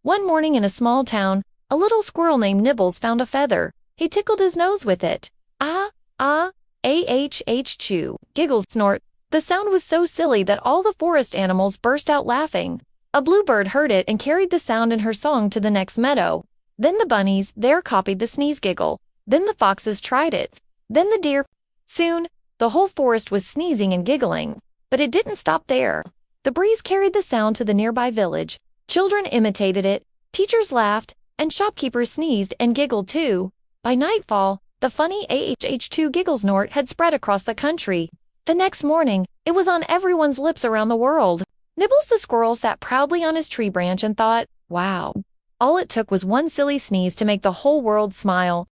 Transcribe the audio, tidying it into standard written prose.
One morning in a small town, a little squirrel named Nibbles found a feather. He tickled his nose with it. Ah-choo Giggle-snort. The sound was so silly that all the forest animals burst out laughing. A bluebird heard it and carried the sound in her song to the next meadow. Then the bunnies there copied the sneeze-giggle. Then the foxes tried it. Then the deer. Soon, the whole forest was sneezing and giggling. But it didn't stop there. The breeze carried the sound to the nearby village. Children imitated it, teachers laughed, and shopkeepers sneezed and giggled too. By nightfall, the funny Ah-choo Giggle-snort had spread across the country. The next morning, it was on everyone's lips around the world. Nibbles the squirrel sat proudly on his tree branch and thought, wow. All it took was one silly sneeze to make the whole world smile.